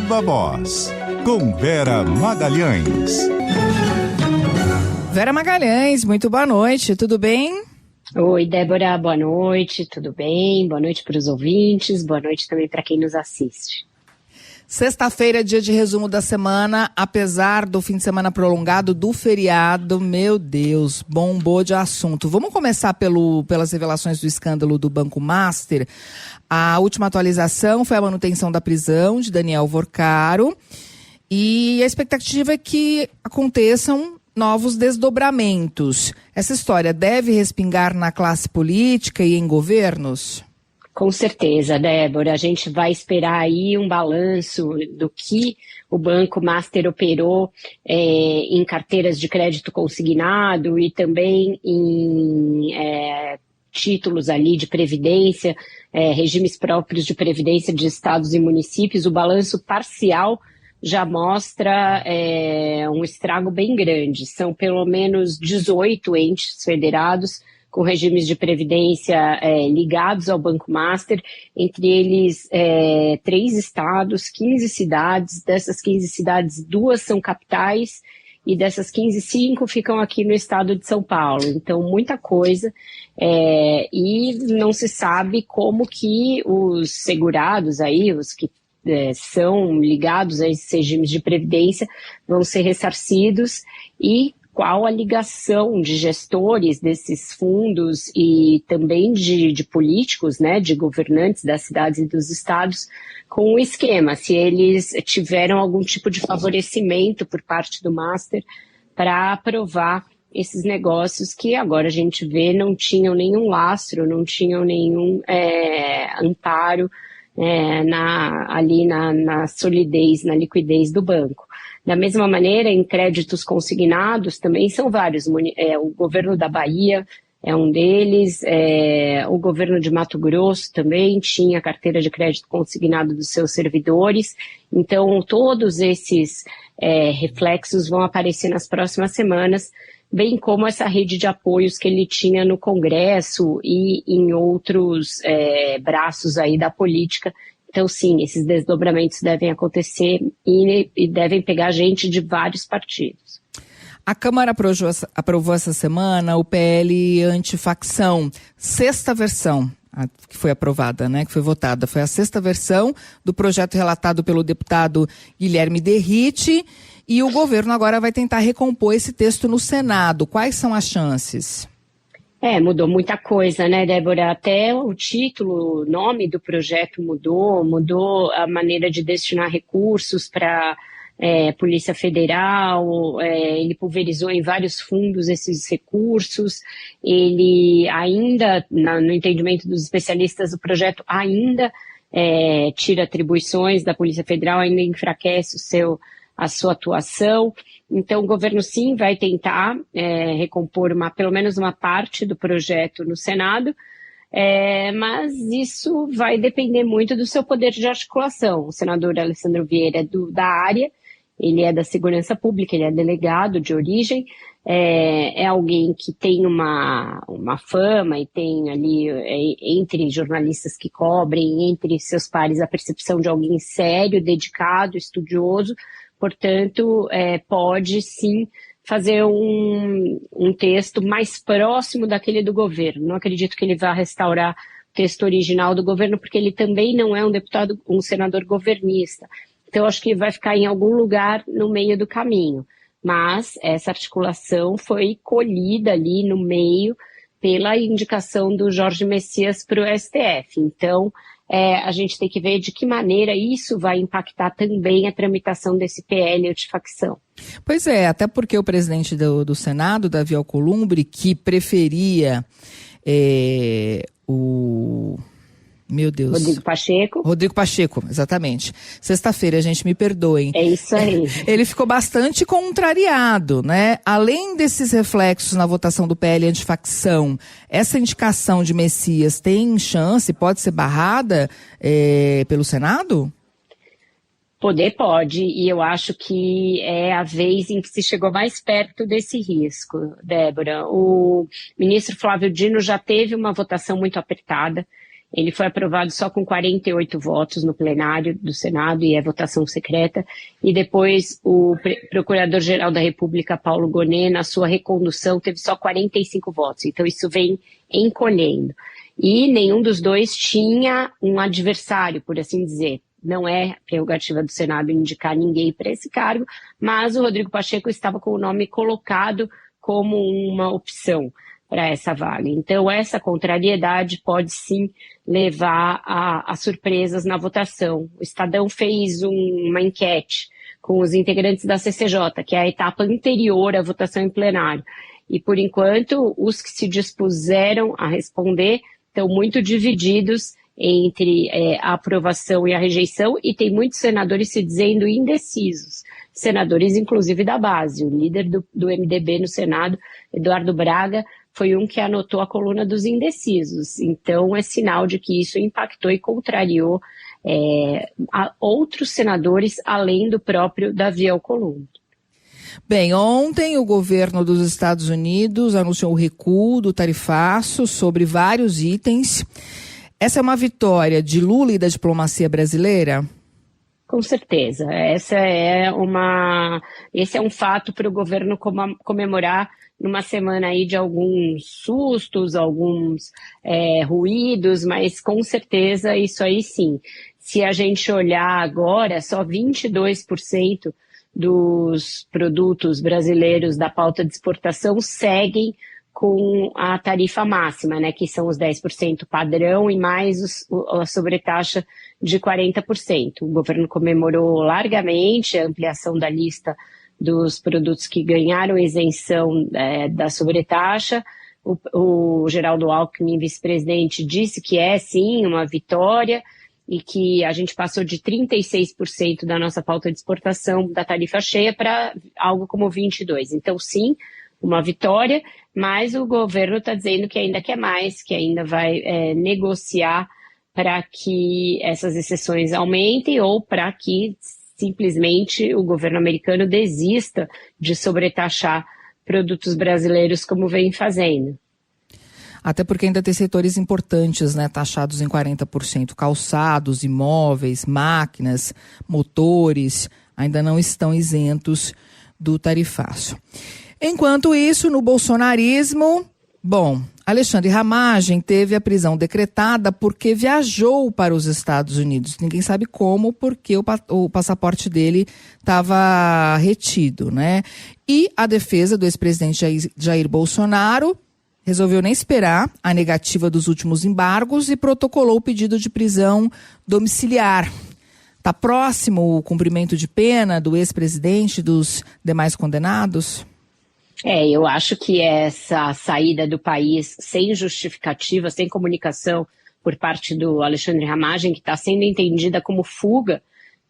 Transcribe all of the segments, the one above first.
Viva Voz, com Vera Magalhães. Vera Magalhães, muito boa noite, tudo bem? Oi, Débora, boa noite, tudo bem? Boa noite para os ouvintes, boa noite também para quem nos assiste. Sexta-feira, dia de resumo da semana, apesar do fim de semana prolongado do feriado, meu Deus, bombou de assunto. Vamos começar pelas revelações do escândalo do Banco Master. A última atualização foi a manutenção da prisão de Daniel Vorcaro e a expectativa é que aconteçam novos desdobramentos. Essa história deve respingar na classe política e em governos? Com certeza, Débora. A gente vai esperar aí um balanço do que o Banco Master operou em carteiras de crédito consignado e também em títulos ali de previdência, regimes próprios de previdência de estados e municípios. O balanço parcial já mostra um estrago bem grande. São pelo menos 18 entes federados com regimes de previdência ligados ao Banco Master, entre eles 3 estados, 15 cidades. Dessas 15 cidades, 2 são capitais e dessas 15, 5 ficam aqui no estado de São Paulo. Então, muita coisa e não se sabe como que os segurados aí, os que são ligados a esses regimes de previdência, vão ser ressarcidos e qual a ligação de gestores desses fundos e também de políticos, né, de governantes das cidades e dos estados com o esquema, se eles tiveram algum tipo de favorecimento por parte do Master para aprovar esses negócios que agora a gente vê não tinham nenhum lastro, não tinham nenhum amparo ali na solidez, na liquidez do banco. Da mesma maneira, em créditos consignados também são vários. O governo da Bahia é um deles, o governo de Mato Grosso também tinha carteira de crédito consignado dos seus servidores. Então, todos esses reflexos vão aparecer nas próximas semanas, bem como essa rede de apoios que ele tinha no Congresso e em outros braços aí da política. Então, sim, esses desdobramentos devem acontecer e devem pegar gente de vários partidos. A Câmara aprovou essa semana o PL antifacção, sexta versão que foi aprovada, né, que foi votada. Foi a sexta versão do projeto relatado pelo deputado Guilherme Derrite e o governo agora vai tentar recompor esse texto no Senado. Quais são as chances? Mudou muita coisa, né, Débora? Até o título, o nome do projeto mudou a maneira de destinar recursos para Polícia Federal, ele pulverizou em vários fundos esses recursos, ele ainda, no entendimento dos especialistas, o projeto ainda tira atribuições da Polícia Federal, ainda enfraquece a sua atuação. Então, o governo, sim, vai tentar recompor pelo menos uma parte do projeto no Senado, mas isso vai depender muito do seu poder de articulação. O senador Alessandro Vieira é da área, ele é da segurança pública, ele é delegado de origem, é alguém que tem uma fama e tem ali, entre jornalistas que cobrem, entre seus pares, a percepção de alguém sério, dedicado, estudioso. Portanto, pode sim fazer um texto mais próximo daquele do governo. Não acredito que ele vá restaurar o texto original do governo, porque ele também não é um senador governista. Então, acho que vai ficar em algum lugar no meio do caminho. Mas essa articulação foi colhida ali no meio pela indicação do Jorge Messias para o STF. Então, a gente tem que ver de que maneira isso vai impactar também a tramitação desse PL antifacção. Pois é, até porque o presidente do Senado, Davi Alcolumbre, que preferia Meu Deus. Rodrigo Pacheco, exatamente. Sexta-feira, gente, me perdoem. É isso aí. Ele ficou bastante contrariado, né? Além desses reflexos na votação do PL antifacção, essa indicação de Messias tem chance, pode ser barrada pelo Senado? Pode, e eu acho que é a vez em que se chegou mais perto desse risco, Débora. O ministro Flávio Dino já teve uma votação muito apertada. Ele foi aprovado só com 48 votos no plenário do Senado e é votação secreta. E depois o Procurador-Geral da República, Paulo Gonet, na sua recondução, teve só 45 votos. Então isso vem encolhendo. E nenhum dos dois tinha um adversário, por assim dizer. Não é prerrogativa do Senado indicar ninguém para esse cargo, mas o Rodrigo Pacheco estava com o nome colocado como uma opção para essa vaga. Então, essa contrariedade pode sim levar a surpresas na votação. O Estadão fez uma enquete com os integrantes da CCJ, que é a etapa anterior à votação em plenário. E, por enquanto, os que se dispuseram a responder estão muito divididos entre a aprovação e a rejeição, e tem muitos senadores se dizendo indecisos. Senadores, inclusive, da base. O líder do MDB no Senado, Eduardo Braga, foi um que anotou a coluna dos indecisos. Então, é sinal de que isso impactou e contrariou a outros senadores, além do próprio Davi Alcolumbre. Bem, ontem o governo dos Estados Unidos anunciou o recuo do tarifaço sobre vários itens. Essa é uma vitória de Lula e da diplomacia brasileira? Com certeza. Esse é um fato para o governo comemorar numa semana aí de alguns sustos, alguns ruídos, mas com certeza isso aí sim. Se a gente olhar agora, só 22% dos produtos brasileiros da pauta de exportação seguem com a tarifa máxima, né, que são os 10% padrão e mais a sobretaxa de 40%. O governo comemorou largamente a ampliação da lista dos produtos que ganharam isenção da sobretaxa. O Geraldo Alckmin, vice-presidente, disse que é sim uma vitória e que a gente passou de 36% da nossa pauta de exportação da tarifa cheia para algo como 22%. Então, sim, uma vitória, mas o governo está dizendo que ainda quer mais, que ainda vai negociar para que essas exceções aumentem ou para que simplesmente o governo americano desista de sobretaxar produtos brasileiros como vem fazendo. Até porque ainda tem setores importantes, né, taxados em 40%. Calçados, imóveis, máquinas, motores, ainda não estão isentos do tarifaço. Enquanto isso, no bolsonarismo, Alexandre Ramagem teve a prisão decretada porque viajou para os Estados Unidos. Ninguém sabe como, porque o passaporte dele estava retido, né? E a defesa do ex-presidente Jair Bolsonaro resolveu nem esperar a negativa dos últimos embargos e protocolou o pedido de prisão domiciliar. Está próximo o cumprimento de pena do ex-presidente e dos demais condenados? Eu acho que essa saída do país sem justificativa, sem comunicação por parte do Alexandre Ramagem, que está sendo entendida como fuga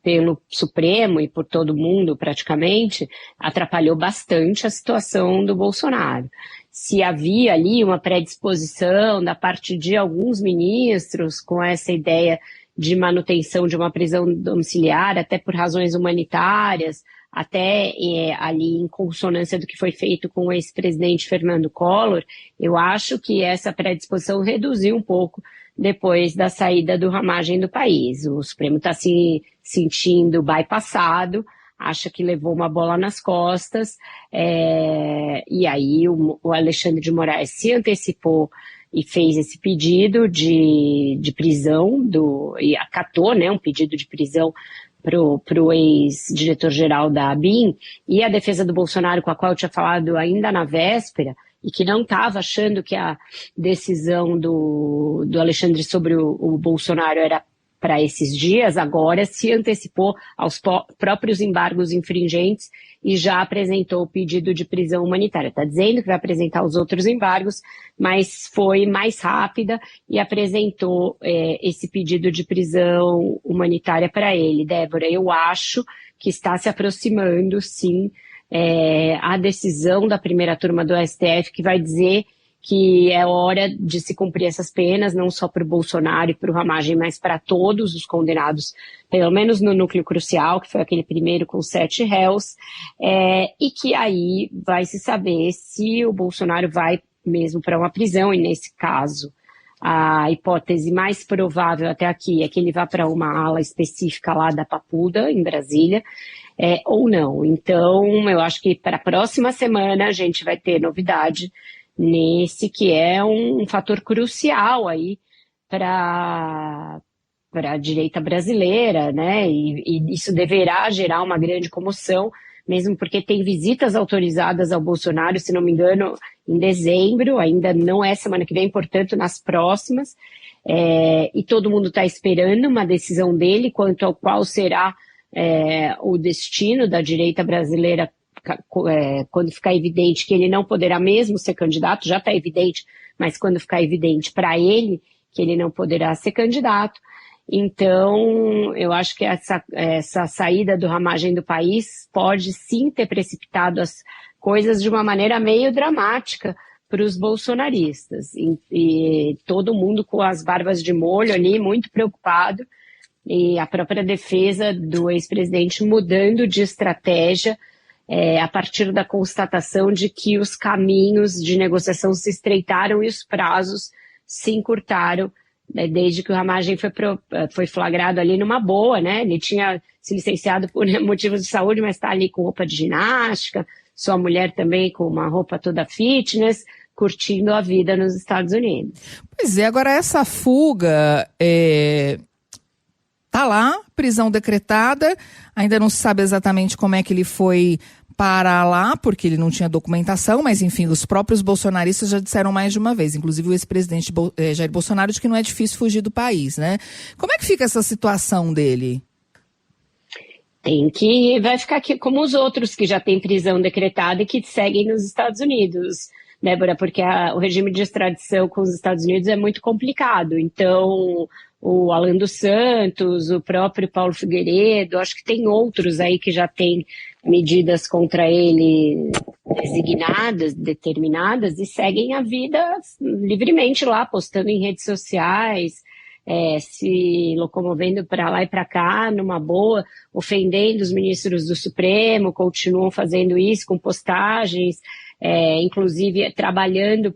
pelo Supremo e por todo mundo praticamente, atrapalhou bastante a situação do Bolsonaro. Se havia ali uma predisposição da parte de alguns ministros com essa ideia de manutenção de uma prisão domiciliar, até por razões humanitárias, até ali em consonância do que foi feito com o ex-presidente Fernando Collor, eu acho que essa predisposição reduziu um pouco depois da saída do Ramagem do país. O Supremo está se sentindo bypassado, acha que levou uma bola nas costas, e aí o Alexandre de Moraes se antecipou e fez esse pedido de prisão, e acatou, né, um pedido de prisão para o ex-diretor-geral da ABIN, e a defesa do Bolsonaro, com a qual eu tinha falado ainda na véspera, e que não estava achando que a decisão do Alexandre sobre o Bolsonaro era para esses dias, agora se antecipou aos próprios embargos infringentes e já apresentou o pedido de prisão humanitária. Está dizendo que vai apresentar os outros embargos, mas foi mais rápida e apresentou esse pedido de prisão humanitária para ele. Débora, eu acho que está se aproximando, sim, a decisão da primeira turma do STF, que vai dizer que é hora de se cumprir essas penas, não só para o Bolsonaro e para o Ramagem, mas para todos os condenados, pelo menos no núcleo crucial, que foi aquele primeiro com 7 réus, e que aí vai se saber se o Bolsonaro vai mesmo para uma prisão, e nesse caso a hipótese mais provável até aqui é que ele vá para uma ala específica lá da Papuda, em Brasília, ou não. Então, eu acho que para a próxima semana a gente vai ter novidade nesse que é um fator crucial aí para a direita brasileira, né? E isso deverá gerar uma grande comoção, mesmo porque tem visitas autorizadas ao Bolsonaro, se não me engano, em dezembro, ainda não é semana que vem, portanto, nas próximas, e todo mundo está esperando uma decisão dele quanto ao qual será o destino da direita brasileira quando ficar evidente que ele não poderá mesmo ser candidato, já está evidente, mas quando ficar evidente para ele que ele não poderá ser candidato. Então, eu acho que essa saída do Ramagem do país pode sim ter precipitado as coisas de uma maneira meio dramática para os bolsonaristas. E todo mundo com as barbas de molho ali, muito preocupado, e a própria defesa do ex-presidente mudando de estratégia a partir da constatação de que os caminhos de negociação se estreitaram e os prazos se encurtaram, desde que o Ramagem foi flagrado ali numa boa, né? Ele tinha se licenciado por motivos de saúde, mas está ali com roupa de ginástica, sua mulher também com uma roupa toda fitness, curtindo a vida nos Estados Unidos. Pois é, agora essa fuga tá lá, prisão decretada, ainda não se sabe exatamente como é que ele foi para lá, porque ele não tinha documentação, mas enfim, os próprios bolsonaristas já disseram mais de uma vez, inclusive o ex-presidente Jair Bolsonaro, de que não é difícil fugir do país, né? Como é que fica essa situação dele? Vai ficar aqui como os outros que já têm prisão decretada e que seguem nos Estados Unidos, Débora, porque o regime de extradição com os Estados Unidos é muito complicado. Então, o Alan dos Santos, o próprio Paulo Figueiredo, acho que tem outros aí que já têm medidas contra ele determinadas, e seguem a vida livremente lá, postando em redes sociais, se locomovendo para lá e para cá, numa boa, ofendendo os ministros do Supremo, continuam fazendo isso com postagens, inclusive trabalhando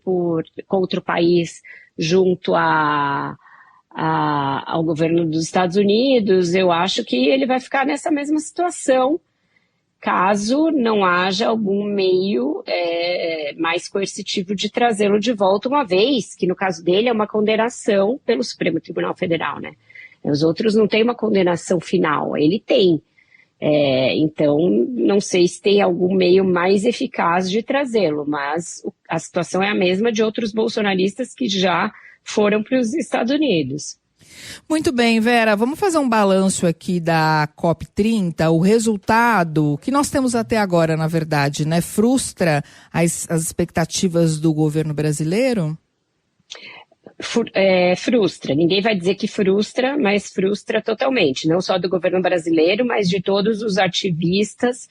contra o país junto ao governo dos Estados Unidos. Eu acho que ele vai ficar nessa mesma situação, caso não haja algum meio mais coercitivo de trazê-lo de volta, uma vez que, no caso dele, é uma condenação pelo Supremo Tribunal Federal, né? Os outros não têm uma condenação final, ele tem. Então, não sei se tem algum meio mais eficaz de trazê-lo, mas a situação é a mesma de outros bolsonaristas que já foram para os Estados Unidos. Muito bem, Vera, vamos fazer um balanço aqui da COP30. O resultado que nós temos até agora, na verdade, né, frustra as expectativas do governo brasileiro? Frustra. Ninguém vai dizer que frustra, mas frustra totalmente. Não só do governo brasileiro, mas de todos os ativistas,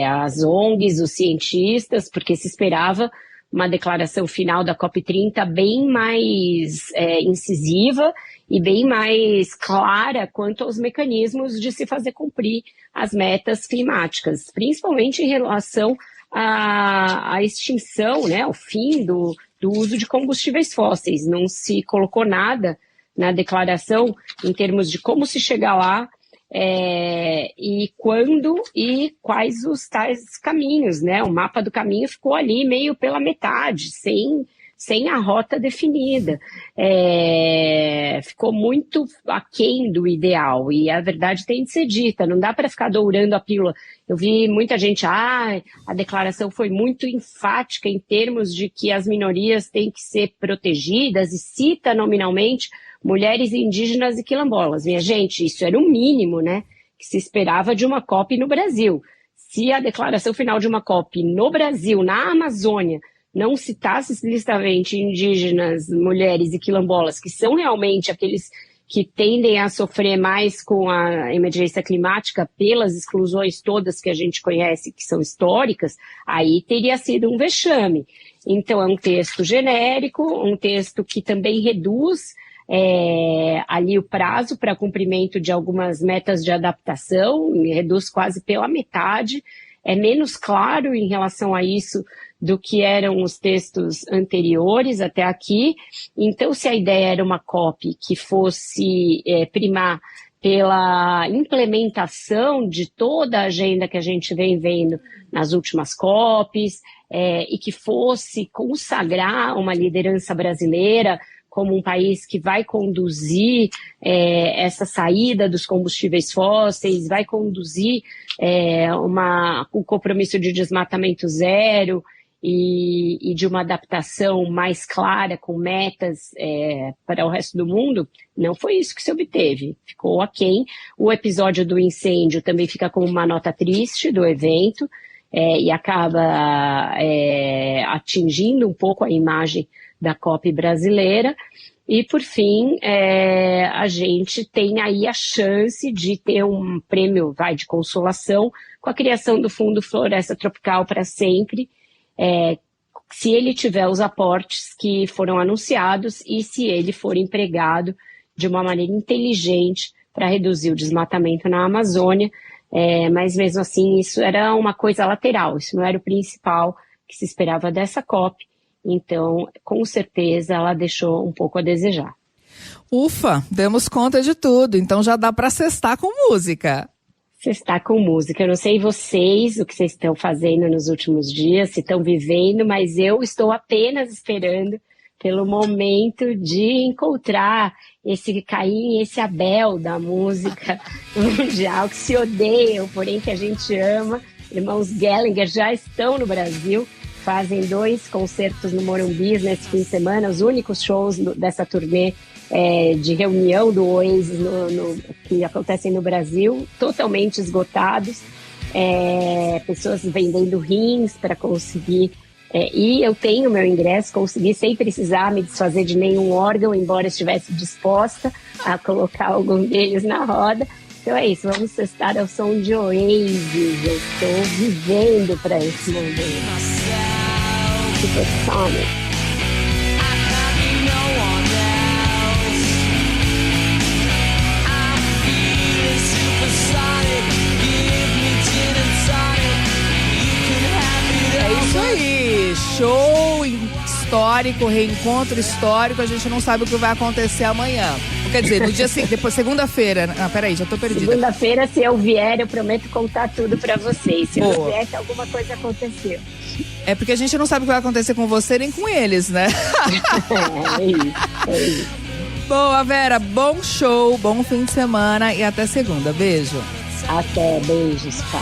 as ONGs, os cientistas, porque se esperava uma declaração final da COP30 bem mais incisiva e bem mais clara quanto aos mecanismos de se fazer cumprir as metas climáticas, principalmente em relação à extinção, né, ao fim do uso de combustíveis fósseis. Não se colocou nada na declaração em termos de como se chegar lá, e quando e quais os tais caminhos, né? O mapa do caminho ficou ali meio pela metade, sem a rota definida. Ficou muito aquém do ideal, e a verdade tem de ser dita, não dá para ficar dourando a pílula. Eu vi muita gente, a declaração foi muito enfática em termos de que as minorias têm que ser protegidas, e cita nominalmente mulheres indígenas e quilombolas. Minha gente, isso era o mínimo, né, que se esperava de uma COP no Brasil. Se a declaração final de uma COP no Brasil, na Amazônia, não citasse explicitamente indígenas, mulheres e quilombolas, que são realmente aqueles que tendem a sofrer mais com a emergência climática pelas exclusões todas que a gente conhece, que são históricas, aí teria sido um vexame. Então é um texto genérico, um texto que também reduz ali o prazo para cumprimento de algumas metas de adaptação, reduz quase pela metade, é menos claro em relação a isso do que eram os textos anteriores até aqui. Então, se a ideia era uma COP que fosse primar pela implementação de toda a agenda que a gente vem vendo nas últimas COPs, e que fosse consagrar uma liderança brasileira como um país que vai conduzir essa saída dos combustíveis fósseis, vai conduzir um compromisso de desmatamento zero e de uma adaptação mais clara, com metas para o resto do mundo, não foi isso que se obteve. Ficou aquém. O episódio do incêndio também fica como uma nota triste do evento, e acaba atingindo um pouco a imagem da COP brasileira. E, por fim, a gente tem aí a chance de ter um prêmio de consolação com a criação do Fundo Floresta Tropical para sempre, se ele tiver os aportes que foram anunciados e se ele for empregado de uma maneira inteligente para reduzir o desmatamento na Amazônia. Mas mesmo assim, isso era uma coisa lateral, isso não era o principal que se esperava dessa COP. Então, com certeza, ela deixou um pouco a desejar. Ufa, demos conta de tudo, então já dá para sextar com música. Sextar com música. Eu não sei vocês, o que vocês estão fazendo nos últimos dias, se estão vivendo, mas eu estou apenas esperando pelo momento de encontrar esse Caim e esse Abel da música mundial, que se odeiam, porém que a gente ama. Irmãos Gallagher já estão no Brasil, fazem 2 concertos no Morumbi nesse fim de semana, os únicos shows dessa turnê de reunião do Oasis que acontecem no Brasil, totalmente esgotados, pessoas vendendo rins para conseguir, e eu tenho meu ingresso, consegui sem precisar me desfazer de nenhum órgão, embora estivesse disposta a colocar algum deles na roda. Então é isso, vamos testar ao som de Oasis. Eu estou vivendo para esse momento. Supersonic. É isso aí, show histórico, reencontro histórico, a gente não sabe o que vai acontecer amanhã. Quer dizer, no dia depois, segunda-feira. Peraí, já tô perdida. Segunda-feira, se eu vier, eu prometo contar tudo pra vocês. Se eu vier, que alguma coisa aconteceu. É porque a gente não sabe o que vai acontecer com você nem com eles, né? É isso. Boa, Vera, bom show, bom fim de semana e até segunda. Beijo. Até, beijos, tchau.